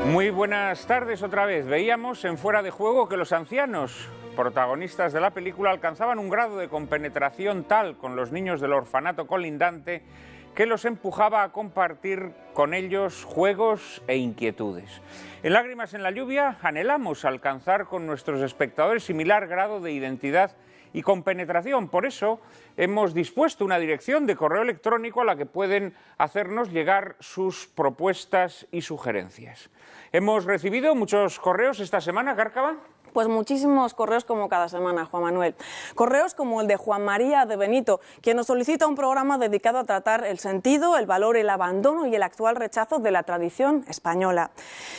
Muy buenas tardes otra vez. Veíamos en Fuera de Juego que los ancianos protagonistas de la película alcanzaban un grado de compenetración tal con los niños del orfanato colindante que los empujaba a compartir con ellos juegos e inquietudes. En Lágrimas en la lluvia anhelamos alcanzar con nuestros espectadores similar grado de identidad y compenetración. Por eso hemos dispuesto una dirección de correo electrónico a la que pueden hacernos llegar sus propuestas y sugerencias. Hemos recibido muchos correos esta semana, Cárcava. Pues muchísimos correos como cada semana, Juan Manuel. Correos como el de Juan María de Benito, quien nos solicita un programa dedicado a tratar el sentido, el valor, el abandono y el actual rechazo de la tradición española.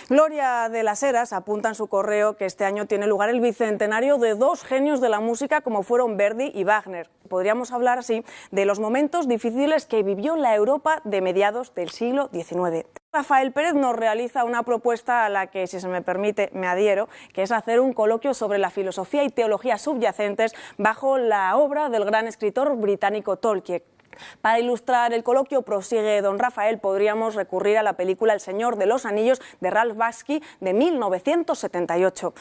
Gloria de las Heras apunta en su correo que este año tiene lugar el bicentenario de dos genios de la música como fueron Verdi y Wagner. Podríamos hablar así de los momentos difíciles que vivió la Europa de mediados del siglo XIX. Rafael Pérez nos realiza una propuesta a la que, si se me permite, me adhiero, que es hacer un coloquio sobre la filosofía y teología subyacentes bajo la obra del gran escritor británico Tolkien. Para ilustrar el coloquio, prosigue don Rafael, podríamos recurrir a la película El Señor de los Anillos de Ralph Bakshi de 1978.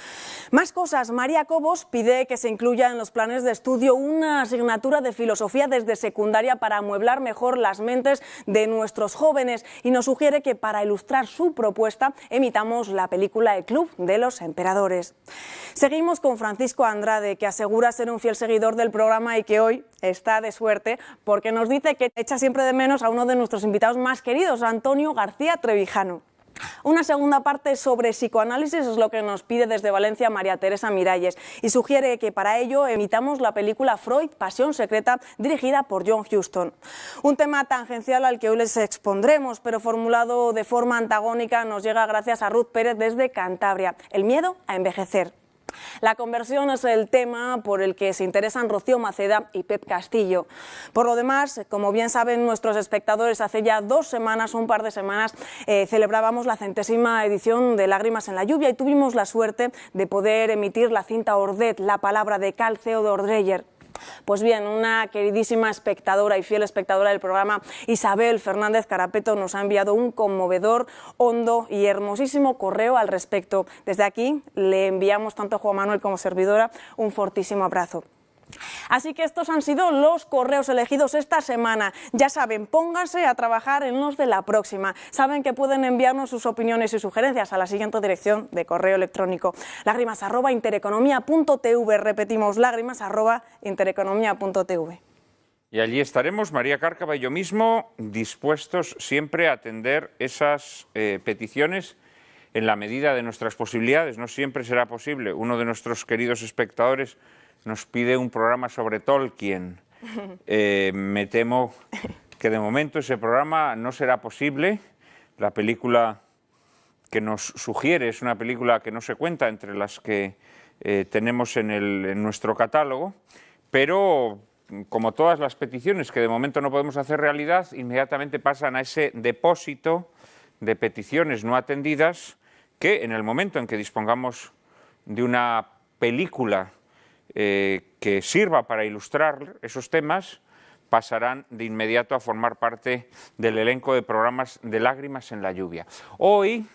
Más cosas. María Cobos pide que se incluya en los planes de estudio una asignatura de filosofía desde secundaria para amueblar mejor las mentes de nuestros jóvenes y nos sugiere que para ilustrar su propuesta emitamos la película El Club de los Emperadores. Seguimos con Francisco Andrade, que asegura ser un fiel seguidor del programa y que hoy está de suerte porque nos dice que echa siempre de menos a uno de nuestros invitados más queridos, Antonio García Trevijano. Una segunda parte sobre psicoanálisis es lo que nos pide desde Valencia María Teresa Miralles y sugiere que para ello emitamos la película Freud, Pasión Secreta, dirigida por John Huston. Un tema tangencial al que hoy les expondremos, pero formulado de forma antagónica, nos llega gracias a Ruth Pérez desde Cantabria: el miedo a envejecer. La conversión es el tema por el que se interesan Rocío Maceda y Pep Castillo. Por lo demás, como bien saben nuestros espectadores, hace ya un par de semanas, celebrábamos la 100ª edición de Lágrimas en la lluvia y tuvimos la suerte de poder emitir la cinta Ordet, la palabra de Carl Theodor Dreyer. Pues bien, una queridísima espectadora y fiel espectadora del programa, Isabel Fernández Carapeto, nos ha enviado un conmovedor, hondo y hermosísimo correo al respecto. Desde aquí le enviamos, tanto a Juan Manuel como servidora, un fortísimo abrazo. Así que estos han sido los correos elegidos esta semana. Ya saben, pónganse a trabajar en los de la próxima. Saben que pueden enviarnos sus opiniones y sugerencias a la siguiente dirección de correo electrónico: lágrimas@intereconomia.tv. Repetimos, lágrimas@intereconomia.tv. Y allí estaremos, María Cárcava y yo mismo, dispuestos siempre a atender esas peticiones en la medida de nuestras posibilidades. No siempre será posible. Uno de nuestros queridos espectadores nos pide un programa sobre Tolkien. Me temo que de momento ese programa no será posible. La película que nos sugiere es una película que no se cuenta entre las que tenemos en nuestro catálogo, pero como todas las peticiones que de momento no podemos hacer realidad, inmediatamente pasan a ese depósito de peticiones no atendidas que en el momento en que dispongamos de una película que sirva para ilustrar esos temas, pasarán de inmediato a formar parte del elenco de programas de Lágrimas en la lluvia. Hoy,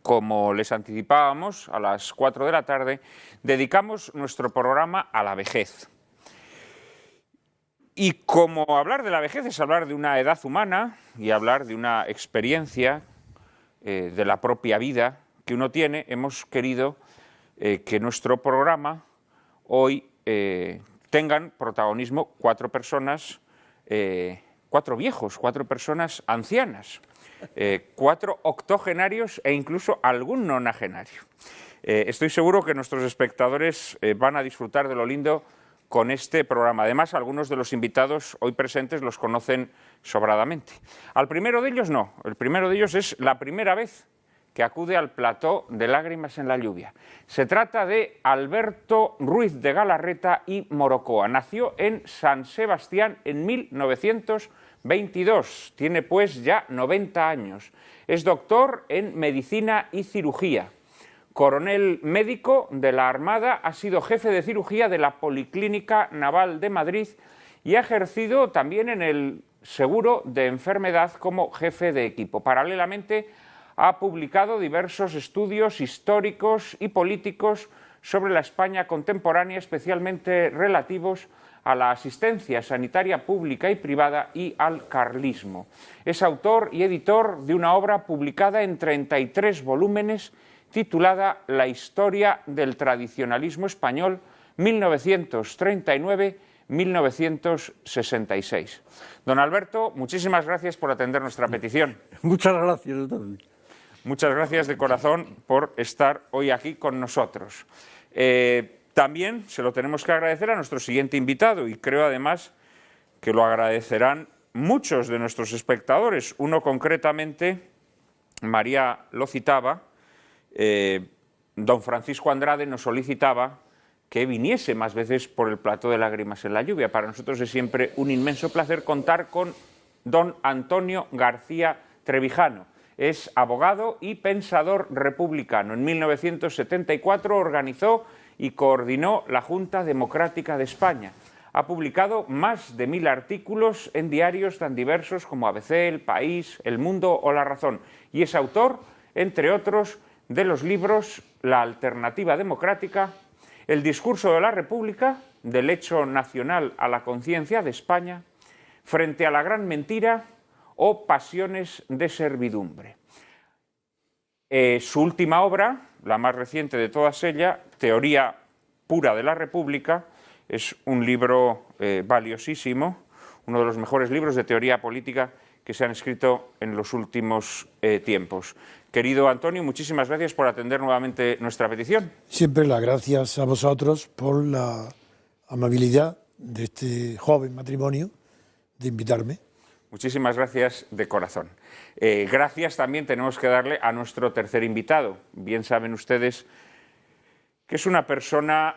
como les anticipábamos, a las 4 de la tarde, dedicamos nuestro programa a la vejez. Y como hablar de la vejez es hablar de una edad humana y hablar de una experiencia de la propia vida que uno tiene, hemos querido que nuestro programa hoy tengan protagonismo 4 personas, 4 viejos, 4 personas ancianas, 4 octogenarios e incluso algún nonagenario. Estoy seguro que nuestros espectadores van a disfrutar de lo lindo con este programa. Además, algunos de los invitados hoy presentes los conocen sobradamente. Al primero de ellos no, el primero de ellos es la primera vez que acude al plató de Lágrimas en la lluvia. Se trata de Alberto Ruiz de Galarreta y Morocoa. Nació en San Sebastián en 1922. Tiene pues ya 90 años. Es doctor en Medicina y Cirugía. Coronel médico de la Armada, ha sido jefe de cirugía de la Policlínica Naval de Madrid y ha ejercido también en el seguro de enfermedad como jefe de equipo. Paralelamente ha publicado diversos estudios históricos y políticos sobre la España contemporánea, especialmente relativos a la asistencia sanitaria pública y privada y al carlismo. Es autor y editor de una obra publicada en 33 volúmenes titulada La historia del tradicionalismo español 1939-1966. Don Alberto, muchísimas gracias por atender nuestra petición. Muchas gracias. Muchas gracias de corazón por estar hoy aquí con nosotros. También se lo tenemos que agradecer a nuestro siguiente invitado y creo además que lo agradecerán muchos de nuestros espectadores. Uno concretamente, María lo citaba, don Francisco Andrade nos solicitaba que viniese más veces por el plató de Lágrimas en la lluvia. Para nosotros es siempre un inmenso placer contar con don Antonio García Trevijano. Es abogado y pensador republicano. En 1974 organizó y coordinó la Junta Democrática de España. Ha publicado más de 1000 artículos en diarios tan diversos como ABC, El País, El Mundo o La Razón. Y es autor, entre otros, de los libros La Alternativa Democrática, El Discurso de la República, Del Hecho Nacional a la Conciencia de España, Frente a la Gran Mentira o Pasiones de Servidumbre. Su última obra, la más reciente de todas ellas, Teoría Pura de la República, es un libro valiosísimo, uno de los mejores libros de teoría política que se han escrito en los últimos tiempos. Querido Antonio, muchísimas gracias por atender nuevamente nuestra petición. Siempre las gracias a vosotros por la amabilidad de este joven matrimonio de invitarme. Muchísimas gracias de corazón. Gracias también tenemos que darle a nuestro tercer invitado. Bien saben ustedes que es una persona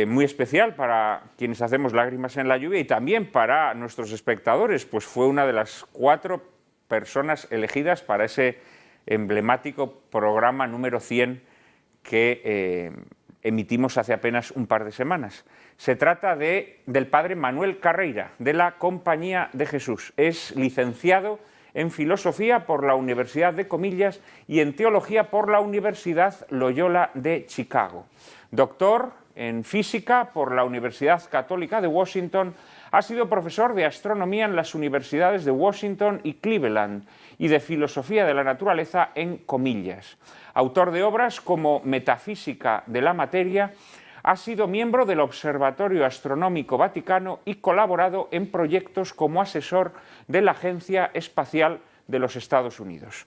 muy especial para quienes hacemos Lágrimas en la Lluvia y también para nuestros espectadores, pues fue una de las 4 personas elegidas para ese emblemático programa número 100 que emitimos hace apenas un par de semanas. Se trata del padre Manuel Carreira, de la Compañía de Jesús. Es licenciado en Filosofía por la Universidad de Comillas y en Teología por la Universidad Loyola de Chicago. Doctor en Física por la Universidad Católica de Washington, ha sido profesor de Astronomía en las universidades de Washington y Cleveland y de Filosofía de la Naturaleza en Comillas. Autor de obras como Metafísica de la Materia, ha sido miembro del Observatorio Astronómico Vaticano y colaborado en proyectos como asesor de la Agencia Espacial de los Estados Unidos.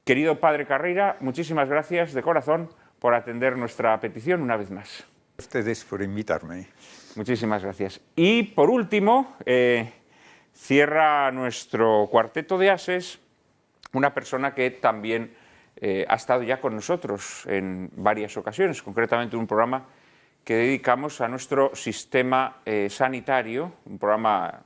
Querido padre Carreira, muchísimas gracias de corazón por atender nuestra petición una vez más. Ustedes por invitarme. Muchísimas gracias. Y por último, cierra nuestro cuarteto de ases una persona que también ha estado ya con nosotros en varias ocasiones, concretamente en un programa que dedicamos a nuestro sistema sanitario, un programa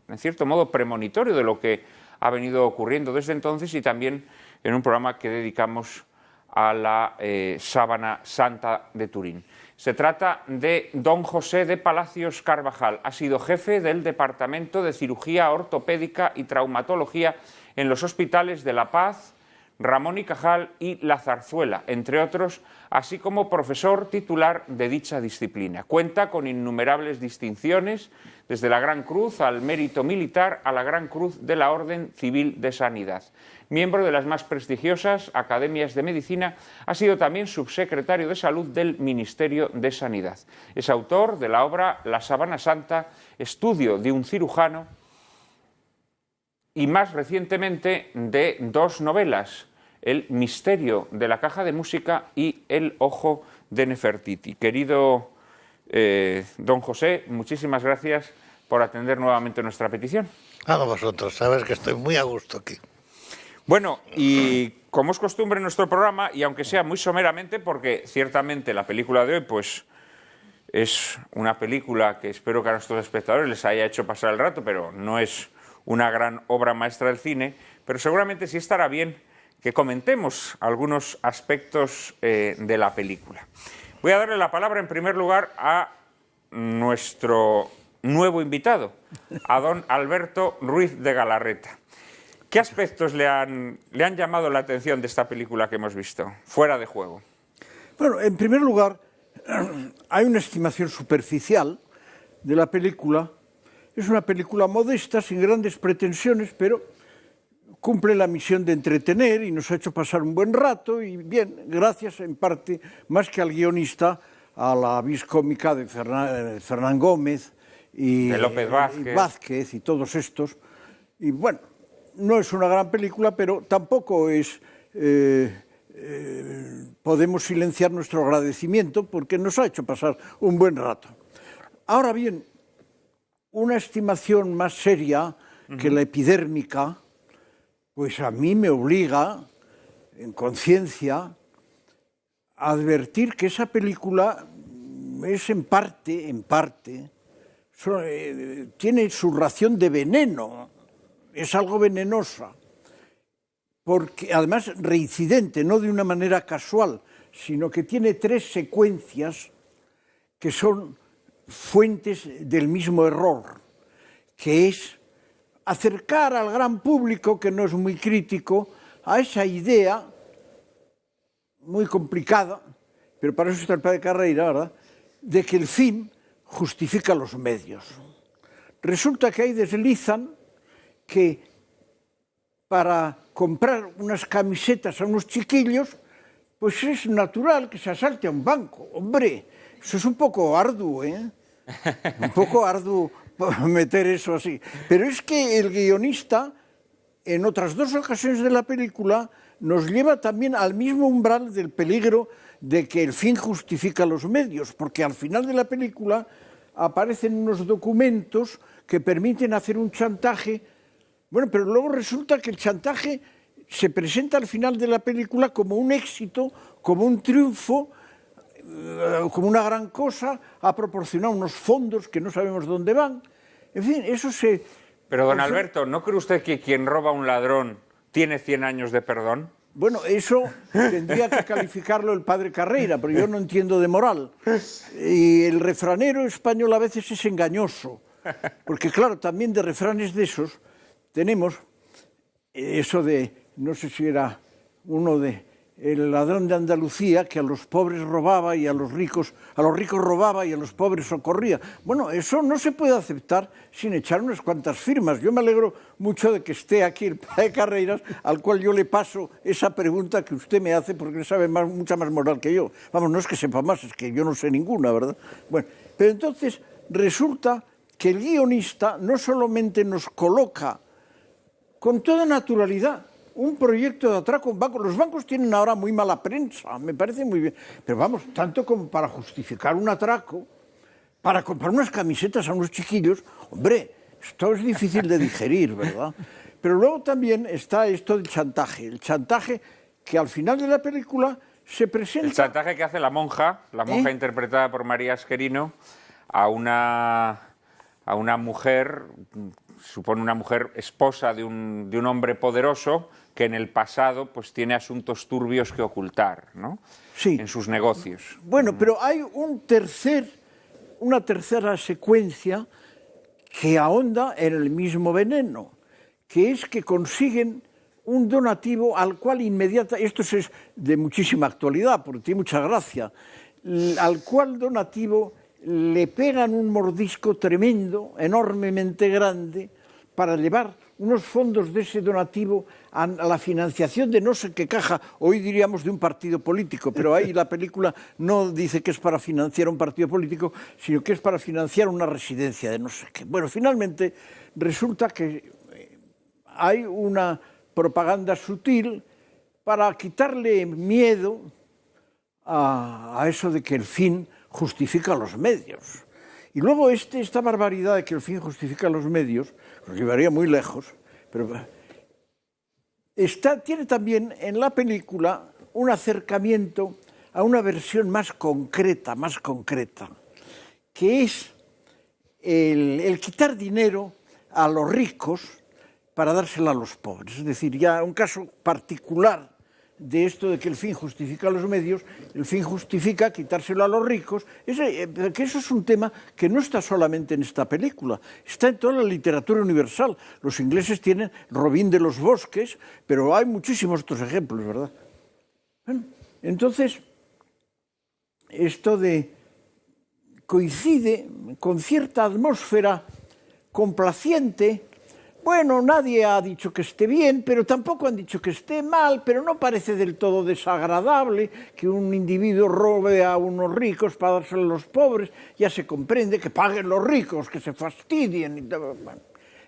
en cierto modo premonitorio de lo que ha venido ocurriendo desde entonces y también en un programa que dedicamos a la Sábana Santa de Turín. Se trata de don José de Palacios Carvajal. Ha sido jefe del Departamento de Cirugía Ortopédica y Traumatología en los hospitales de La Paz, Ramón y Cajal y La Zarzuela, entre otros, así como profesor titular de dicha disciplina. Cuenta con innumerables distinciones, desde la Gran Cruz al Mérito Militar a la Gran Cruz de la Orden Civil de Sanidad. Miembro de las más prestigiosas academias de medicina, ha sido también subsecretario de Salud del Ministerio de Sanidad. Es autor de la obra La Sábana Santa, estudio de un cirujano, y más recientemente de 2 novelas, El misterio de la caja de música y El ojo de Nefertiti. Querido don José, muchísimas gracias por atender nuevamente nuestra petición. A vosotros, sabes que estoy muy a gusto aquí. Bueno, y como es costumbre en nuestro programa, y aunque sea muy someramente, porque ciertamente la película de hoy pues es una película que espero que a nuestros espectadores les haya hecho pasar el rato, pero no es una gran obra maestra del cine, pero seguramente sí estará bien que comentemos algunos aspectos de la película. Voy a darle la palabra en primer lugar a nuestro nuevo invitado, a don Alberto Ruiz de Galarreta. ¿Qué aspectos le han llamado la atención de esta película que hemos visto, fuera de juego? Bueno, en primer lugar, hay una estimación superficial de la película. Es una película modesta, sin grandes pretensiones, pero cumple la misión de entretener y nos ha hecho pasar un buen rato. Y bien, gracias en parte, más que al guionista, a la vis cómica de Fernán Gómez y de López Vázquez y todos estos. Y bueno, no es una gran película, pero tampoco es... podemos silenciar nuestro agradecimiento porque nos ha hecho pasar un buen rato. Ahora bien, una estimación más seria que la epidérmica, pues a mí me obliga, en conciencia, a advertir que esa película es en parte, tiene su ración de veneno, es algo venenosa. Porque además reincidente, no de una manera casual, sino que tiene 3 secuencias que son fuentes del mismo error, que es acercar al gran público, que no es muy crítico, a esa idea muy complicada, pero para eso está el padre Carreira, ¿verdad?, de que el fin justifica los medios. Resulta que ahí deslizan que para comprar unas camisetas a unos chiquillos, pues es natural que se asalte a un banco. Hombre, eso es un poco arduo, ¿eh? Un poco arduo meter eso así. Pero es que el guionista, en otras 2 ocasiones de la película, nos lleva también al mismo umbral del peligro de que el fin justifica los medios, porque al final de la película aparecen unos documentos que permiten hacer un chantaje. Bueno, pero luego resulta que el chantaje se presenta al final de la película como un éxito, como un triunfo, como una gran cosa, ha proporcionado unos fondos que no sabemos dónde van. En fin, eso se... Pero, don Alberto, ¿no cree usted que quien roba a un ladrón tiene 100 años de perdón? Bueno, eso tendría que calificarlo el padre Carreira, pero yo no entiendo de moral. Y el refranero español a veces es engañoso, porque claro, también de refranes de esos tenemos eso de, no sé si era uno de el ladrón de Andalucía, que a los pobres robaba y a los ricos robaba y a los pobres socorría. Bueno, eso no se puede aceptar sin echar unas cuantas firmas. Yo me alegro mucho de que esté aquí el padre Carreiras, al cual yo le paso esa pregunta que usted me hace, porque sabe mucha más moral que yo. Vamos, no es que sepa más, es que yo no sé ninguna, ¿verdad? Bueno, pero entonces resulta que el guionista no solamente nos coloca con toda naturalidad un proyecto de atraco a un banco. Los bancos tienen ahora muy mala prensa, me parece muy bien, pero vamos, tanto como para justificar un atraco, para comprar unas camisetas a unos chiquillos, hombre, esto es difícil de digerir, ¿verdad? Pero luego también está esto del chantaje, el chantaje que al final de la película se presenta... El chantaje que hace la monja interpretada por María Esquerino, a una mujer, supone una mujer esposa de un hombre poderoso que en el pasado pues tiene asuntos turbios que ocultar, ¿no? Sí. En sus negocios. Bueno, pero hay una tercera secuencia que ahonda en el mismo veneno, que es que consiguen un donativo al cual esto es de muchísima actualidad, porque tiene mucha gracia, al cual donativo le pegan un mordisco tremendo, enormemente grande, para llevar unos fondos de ese donativo a la financiación de no sé qué caja, hoy diríamos de un partido político, pero ahí la película no dice que es para financiar un partido político, sino que es para financiar una residencia de no sé qué. Bueno, finalmente resulta que hay una propaganda sutil para quitarle miedo a eso de que el fin justifica los medios. Y luego esta barbaridad de que el fin justifica los medios, nos llevaría muy lejos, pero tiene también en la película un acercamiento a una versión más concreta, que es el quitar dinero a los ricos para dárselo a los pobres. Es decir, ya un caso particular de esto de que el fin justifica los medios, el fin justifica quitárselo a los ricos, que eso es un tema que no está solamente en esta película, está en toda la literatura universal. Los ingleses tienen Robin de los Bosques, pero hay muchísimos otros ejemplos, ¿verdad? Bueno, entonces, esto coincide con cierta atmósfera complaciente. Bueno, nadie ha dicho que esté bien, pero tampoco han dicho que esté mal, pero no parece del todo desagradable que un individuo robe a unos ricos para dárselo a los pobres. Ya se comprende que paguen los ricos, que se fastidien. Bueno,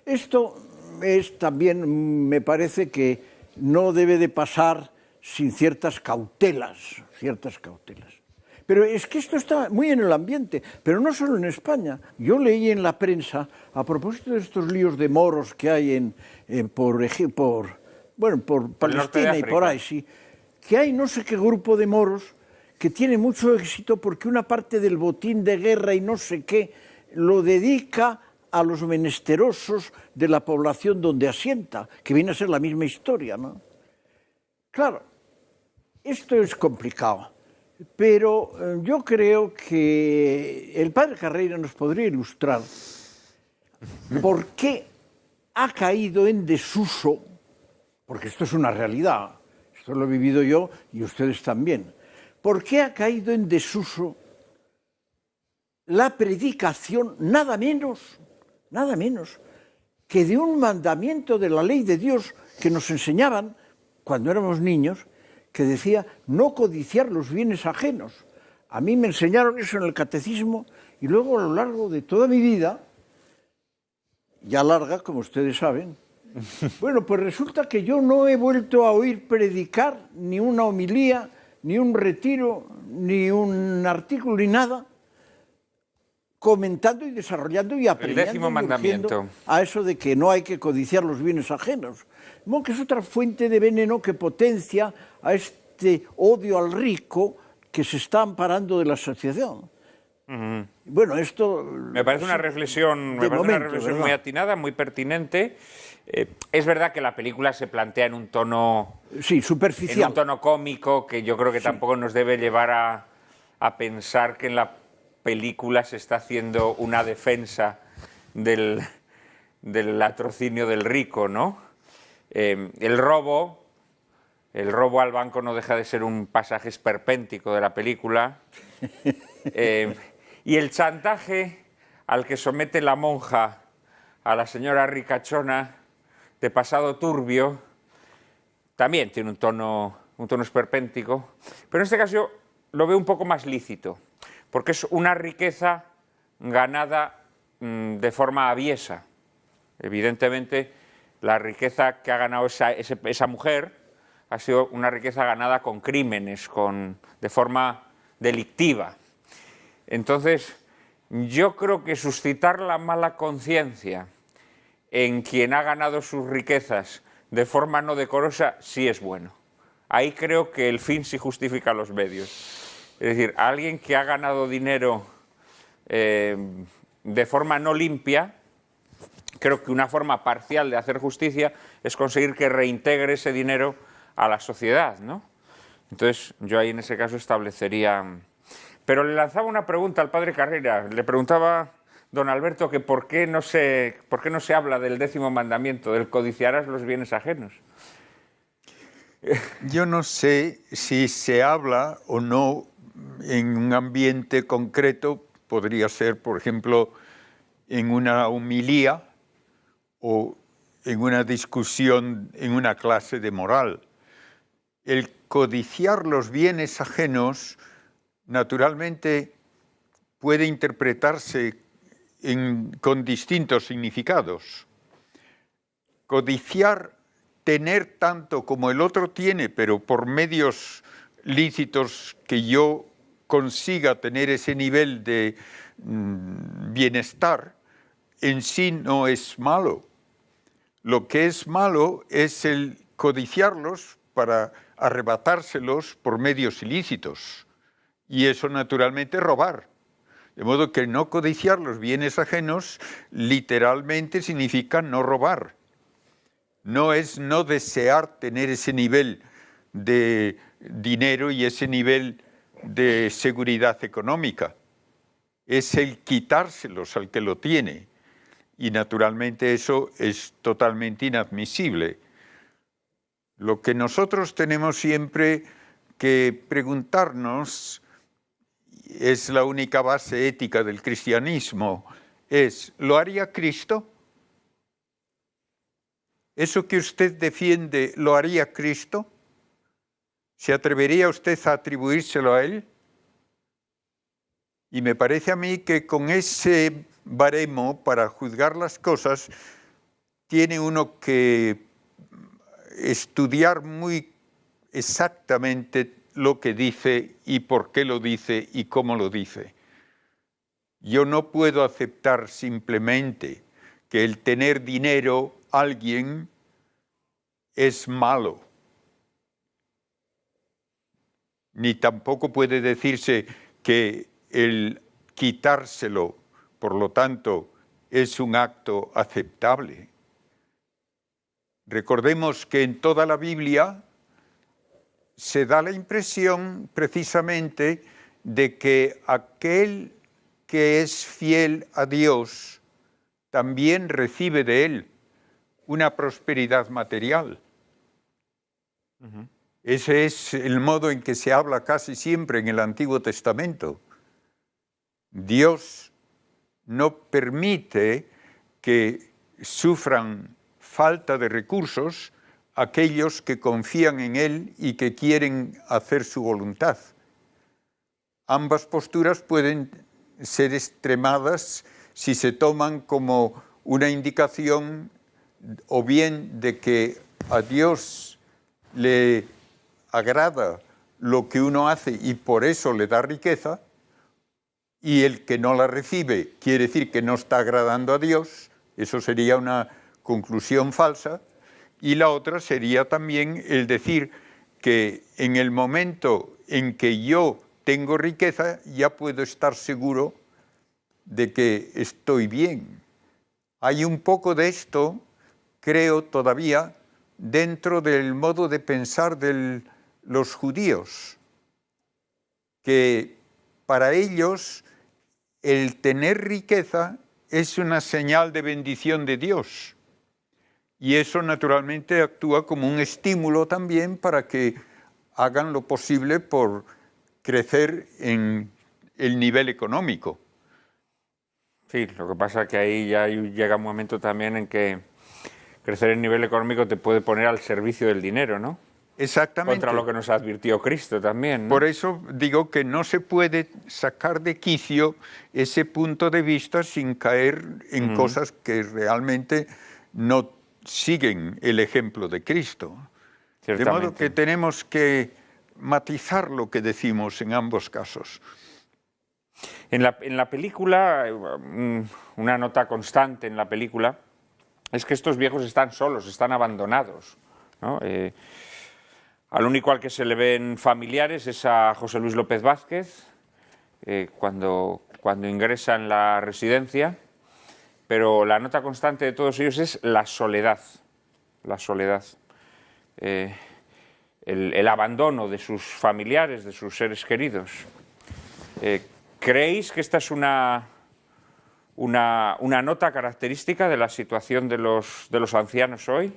esto es también, me parece que no debe de pasar sin ciertas cautelas. Pero es que esto está muy en el ambiente, pero no solo en España. Yo leí en la prensa, a propósito de estos líos de moros que hay por Palestina y por ahí, sí, que hay no sé qué grupo de moros que tiene mucho éxito porque una parte del botín de guerra y no sé qué lo dedica a los menesterosos de la población donde asienta, que viene a ser la misma historia, ¿no? Claro, esto es complicado. Pero yo creo que el padre Carreira nos podría ilustrar por qué ha caído en desuso, porque esto es una realidad, esto lo he vivido yo y ustedes también, por qué ha caído en desuso la predicación nada menos que de un mandamiento de la ley de Dios que nos enseñaban cuando éramos niños, que decía no codiciar los bienes ajenos. A mí me enseñaron eso en el catecismo y luego a lo largo de toda mi vida, ya larga, como ustedes saben, bueno, pues resulta que yo no he vuelto a oír predicar ni una homilía, ni un retiro, ni un artículo, ni nada, comentando y desarrollando y aprendiendo el 10º mandamiento a eso de que no hay que codiciar los bienes ajenos. Bueno, que es otra fuente de veneno que potencia a este odio al rico que se está amparando de la asociación. Bueno, esto... Me parece una reflexión, muy atinada, muy pertinente. Es verdad que la película se plantea en un tono... Sí, superficial. En un tono cómico, que yo creo que tampoco nos debe llevar a pensar que en la película se está haciendo una defensa del latrocinio del rico, ¿no? El robo al banco no deja de ser un pasaje esperpéntico de la película. Y el chantaje al que somete la monja a la señora ricachona de pasado turbio también tiene un tono esperpéntico, pero en este caso lo veo un poco más lícito, porque es una riqueza ganada de forma aviesa. Evidentemente, la riqueza que ha ganado esa mujer ha sido una riqueza ganada con crímenes, de forma delictiva. Entonces, yo creo que suscitar la mala conciencia en quien ha ganado sus riquezas de forma no decorosa sí es bueno. Ahí creo que el fin sí justifica los medios. Es decir, alguien que ha ganado dinero de forma no limpia, creo que una forma parcial de hacer justicia es conseguir que reintegre ese dinero a la sociedad, ¿no? Entonces, yo ahí en ese caso establecería... Pero le lanzaba una pregunta al padre Carreira. Le preguntaba, don Alberto, que por qué no se habla del 10º mandamiento, del codiciarás los bienes ajenos. Yo no sé si se habla o no en un ambiente concreto. Podría ser, por ejemplo, en una homilía o en una discusión en una clase de moral. El codiciar los bienes ajenos naturalmente puede interpretarse con distintos significados. Codiciar, tener tanto como el otro tiene, pero por medios lícitos que yo consiga tener ese nivel de bienestar, en sí no es malo. Lo que es malo es el codiciarlos para arrebatárselos por medios ilícitos. Y eso naturalmente es robar. De modo que no codiciar los bienes ajenos literalmente significa no robar. No es no desear tener ese nivel de dinero y ese nivel de seguridad económica. Es el quitárselos al que lo tiene. Y naturalmente eso es totalmente inadmisible. Lo que nosotros tenemos siempre que preguntarnos, es la única base ética del cristianismo, es, ¿lo haría Cristo? ¿Eso que usted defiende lo haría Cristo? ¿Se atrevería usted a atribuírselo a Él? Y me parece a mí que con ese baremo para juzgar las cosas tiene uno que estudiar muy exactamente lo que dice y por qué lo dice y cómo lo dice. Yo no puedo aceptar simplemente que el tener dinero alguien es malo. Ni tampoco puede decirse que el quitárselo, por lo tanto, es un acto aceptable. Recordemos que en toda la Biblia se da la impresión precisamente de que aquel que es fiel a Dios también recibe de Él una prosperidad material. Ese es el modo en que se habla casi siempre en el Antiguo Testamento. Dios no permite que sufran falta de recursos aquellos que confían en Él y que quieren hacer su voluntad. Ambas posturas pueden ser extremadas si se toman como una indicación o bien de que a Dios le agrada lo que uno hace y por eso le da riqueza, y el que no la recibe quiere decir que no está agradando a Dios. Eso sería una conclusión falsa. Y la otra sería también el decir que en el momento en que yo tengo riqueza ya puedo estar seguro de que estoy bien. Hay un poco de esto, creo todavía, dentro del modo de pensar de los judíos, que para ellos el tener riqueza es una señal de bendición de Dios. Y eso naturalmente actúa como un estímulo también para que hagan lo posible por crecer en el nivel económico. Sí, lo que pasa es que ahí ya llega un momento también en que crecer en nivel económico te puede poner al servicio del dinero, ¿no? Exactamente. Contra lo que nos advirtió Cristo también, ¿no? Por eso digo que no se puede sacar de quicio ese punto de vista sin caer en cosas que realmente no siguen el ejemplo de Cristo. De modo que tenemos que matizar lo que decimos en ambos casos. En la película, una nota constante en la película es que estos viejos están solos, están abandonados, ¿no? Al único al que se le ven familiares es a José Luis López Vázquez, cuando ingresa en la residencia, pero la nota constante de todos ellos es la soledad, el abandono de sus familiares, de sus seres queridos. ¿Creéis que esta es una nota característica de la situación de los ancianos hoy?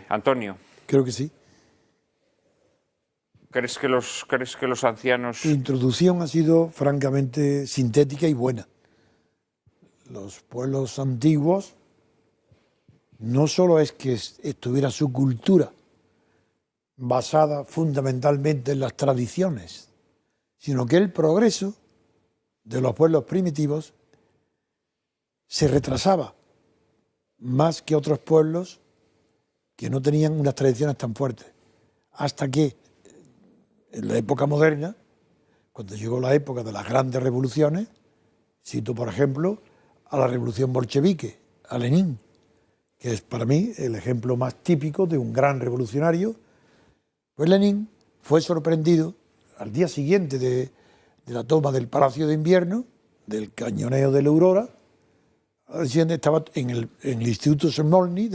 Antonio. Creo que sí. ¿Crees que los ancianos...? Tu introducción ha sido francamente sintética y buena. Los pueblos antiguos no solo es que estuviera su cultura basada fundamentalmente en las tradiciones, sino que el progreso de los pueblos primitivos se retrasaba más que otros pueblos que no tenían unas tradiciones tan fuertes, hasta que en la época moderna, cuando llegó la época de las grandes revoluciones, cito por ejemplo a la revolución bolchevique, a Lenin, que es para mí el ejemplo más típico de un gran revolucionario, pues Lenin fue sorprendido al día siguiente de la toma del Palacio de Invierno, del cañoneo de la Aurora. Estaba en el Instituto Smolny,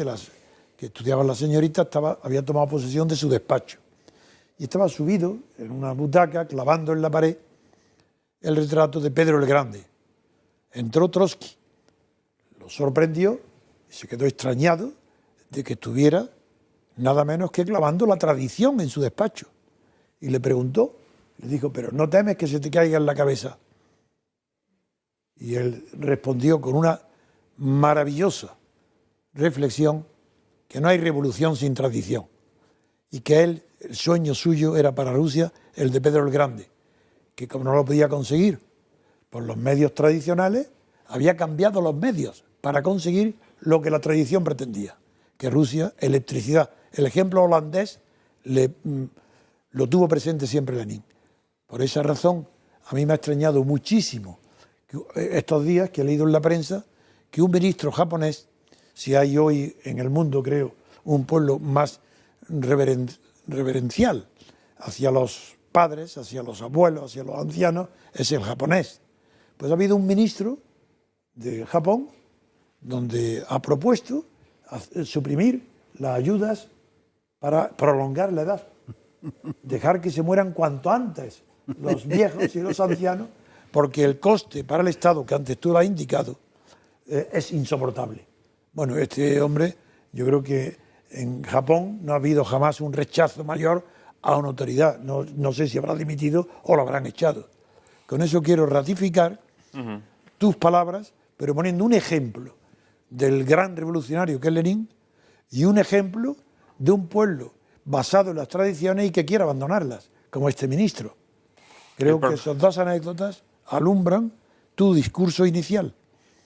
que estudiaban las señoritas, había tomado posesión de su despacho. y estaba subido en una butaca, clavando en la pared el retrato de Pedro el Grande. Entró Trotsky, lo sorprendió y se quedó extrañado de que estuviera nada menos que clavando la tradición en su despacho. Y le preguntó, le dijo, pero ¿no temes que se te caiga en la cabeza? Y él respondió con una maravillosa reflexión, que no hay revolución sin tradición, y que él, el sueño suyo era para Rusia el de Pedro el Grande, que como no lo podía conseguir por los medios tradicionales, había cambiado los medios para conseguir lo que la tradición pretendía, que Rusia, electricidad. El ejemplo holandés lo tuvo presente siempre Lenin. Por esa razón, a mí me ha extrañado muchísimo estos días que he leído en la prensa que un ministro japonés, si hay hoy en el mundo, creo, un pueblo más reverencial hacia los padres, hacia los abuelos, hacia los ancianos, es el japonés. Pues ha habido un ministro de Japón donde ha propuesto suprimir las ayudas para prolongar la edad, dejar que se mueran cuanto antes los viejos y los ancianos, porque el coste para el Estado, que antes tú lo has indicado, es insoportable. Bueno, este hombre, yo creo que en Japón no ha habido jamás un rechazo mayor a una autoridad. No sé si habrá dimitido o lo habrán echado. Con eso quiero ratificar tus palabras, pero poniendo un ejemplo del gran revolucionario que es Lenin y un ejemplo de un pueblo basado en las tradiciones y que quiere abandonarlas, como este ministro. Creo que esas dos anécdotas alumbran tu discurso inicial.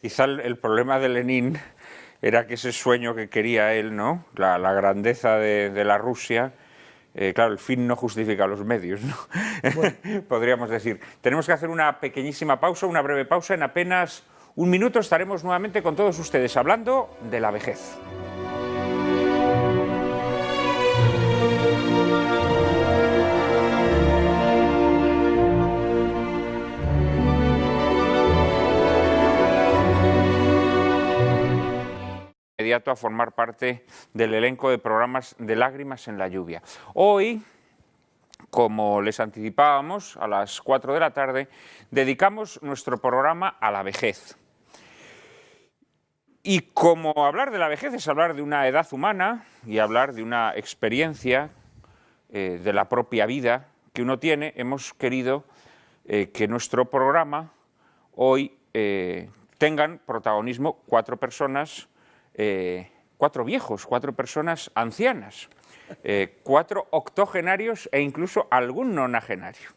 Quizá el problema de Lenin era que ese sueño que quería él, ¿no? La grandeza de la Rusia, claro, el fin no justifica los medios, ¿no? Bueno. Podríamos decir. Tenemos que hacer una pequeñísima pausa, una breve pausa. En apenas un minuto estaremos nuevamente con todos ustedes hablando de la vejez. Inmediato a formar parte del elenco de programas de Lágrimas en la lluvia. Hoy, como les anticipábamos, a las 4 de la tarde, dedicamos nuestro programa a la vejez. Y como hablar de la vejez es hablar de una edad humana y hablar de una experiencia de la propia vida que uno tiene, hemos querido que nuestro programa hoy tengan protagonismo 4 personas, 4 viejos, 4 personas ancianas, 4 octogenarios e incluso algún nonagenario.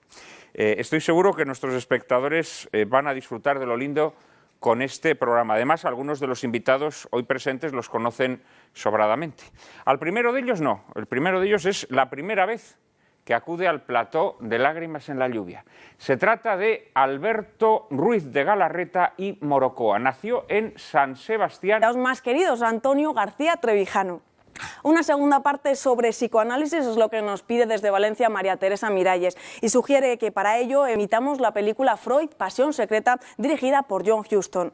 Estoy seguro que nuestros espectadores van a disfrutar de lo lindo con este programa. Además, algunos de los invitados hoy presentes los conocen sobradamente. Al primero de ellos no, el primero de ellos es la primera vez que acude al plató de Lágrimas en la lluvia. Se trata de Alberto Ruiz de Galarreta y Morocoa. Nació en San Sebastián. Los más queridos, Antonio García Trevijano. Una segunda parte sobre psicoanálisis es lo que nos pide desde Valencia María Teresa Miralles y sugiere que para ello emitamos la película Freud, Pasión Secreta, dirigida por John Huston.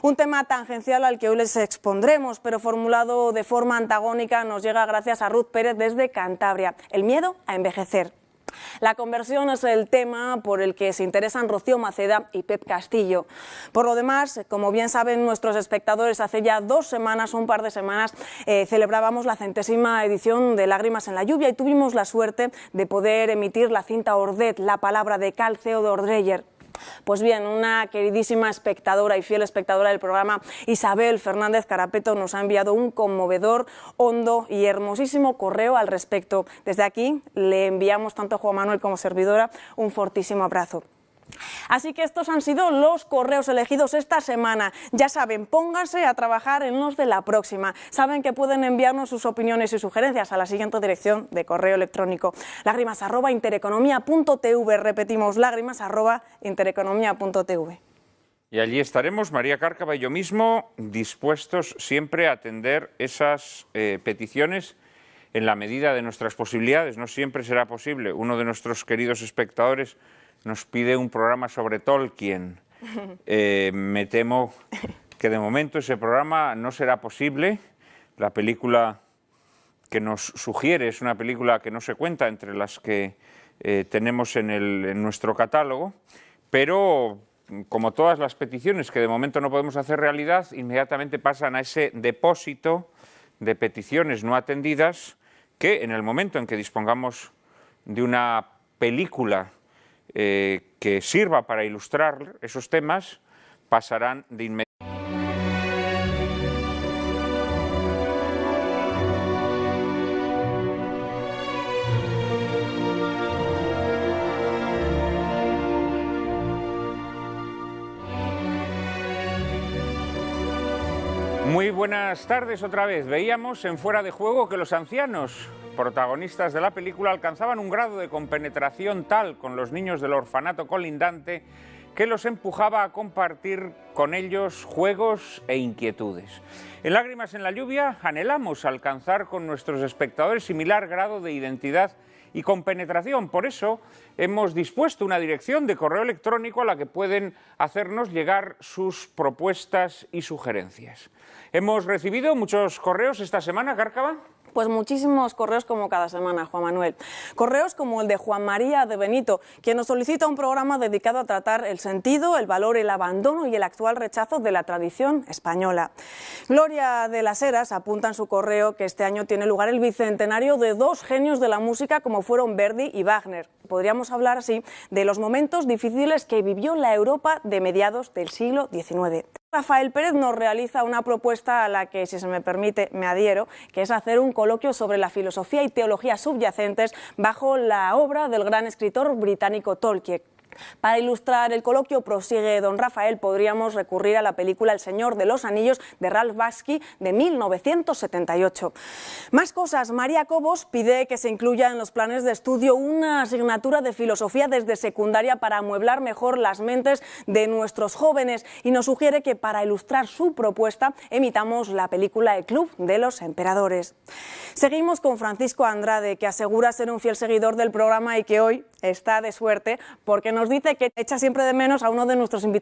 Un tema tangencial al que hoy les expondremos, pero formulado de forma antagónica, nos llega gracias a Ruth Pérez desde Cantabria. El miedo a envejecer. La conversión es el tema por el que se interesan Rocío Maceda y Pep Castillo. Por lo demás, como bien saben nuestros espectadores, hace ya 2 semanas, un par de semanas, celebrábamos la 100ª edición de Lágrimas en la lluvia y tuvimos la suerte de poder emitir la cinta Ordet, la palabra de Carl Theodor Dreyer. Pues bien, una queridísima espectadora y fiel espectadora del programa, Isabel Fernández Carapeto, nos ha enviado un conmovedor, hondo y hermosísimo correo al respecto. Desde aquí le enviamos tanto a Juan Manuel como servidora un fortísimo abrazo. Así que estos han sido los correos elegidos esta semana. Ya saben, pónganse a trabajar en los de la próxima. Saben que pueden enviarnos sus opiniones y sugerencias a la siguiente dirección de correo electrónico: lágrimas@intereconomia.tv. Repetimos, lágrimas@intereconomia.tv. Y allí estaremos, María Cárcava y yo mismo, dispuestos siempre a atender esas peticiones en la medida de nuestras posibilidades. No siempre será posible. Uno de nuestros queridos espectadores nos pide un programa sobre Tolkien. Me temo que de momento ese programa no será posible. La película que nos sugiere, es una película que no se cuenta entre las que tenemos en nuestro catálogo, pero como todas las peticiones que de momento no podemos hacer realidad, inmediatamente pasan a ese depósito de peticiones no atendidas que en el momento en que dispongamos de una película que sirva para ilustrar esos temas, pasarán de inmediato. Muy buenas tardes otra vez. Veíamos en Fuera de Juego que los ancianos protagonistas de la película alcanzaban un grado de compenetración tal con los niños del orfanato colindante que los empujaba a compartir con ellos juegos e inquietudes. En Lágrimas en la lluvia anhelamos alcanzar con nuestros espectadores similar grado de identidad y compenetración. Por eso hemos dispuesto una dirección de correo electrónico a la que pueden hacernos llegar sus propuestas y sugerencias. Hemos recibido muchos correos esta semana, Cárcava. Pues muchísimos correos como cada semana, Juan Manuel. Correos como el de Juan María de Benito, quien nos solicita un programa dedicado a tratar el sentido, el valor, el abandono y el actual rechazo de la tradición española. Gloria de las Heras apunta en su correo que este año tiene lugar el bicentenario de dos genios de la música como fueron Verdi y Wagner. Podríamos hablar así de los momentos difíciles que vivió la Europa de mediados del siglo XIX. Rafael Pérez nos realiza una propuesta a la que, si se me permite, me adhiero, que es hacer un coloquio sobre la filosofía y teología subyacentes bajo la obra del gran escritor británico Tolkien. Para ilustrar el coloquio, prosigue don Rafael, podríamos recurrir a la película El Señor de los Anillos de Ralph Bakshi de 1978. Más cosas. María Cobos pide que se incluya en los planes de estudio una asignatura de filosofía desde secundaria para amueblar mejor las mentes de nuestros jóvenes y nos sugiere que para ilustrar su propuesta emitamos la película El Club de los Emperadores. Seguimos con Francisco Andrade, que asegura ser un fiel seguidor del programa y que hoy está de suerte porque nos dice que echa siempre de menos a uno de nuestros invitados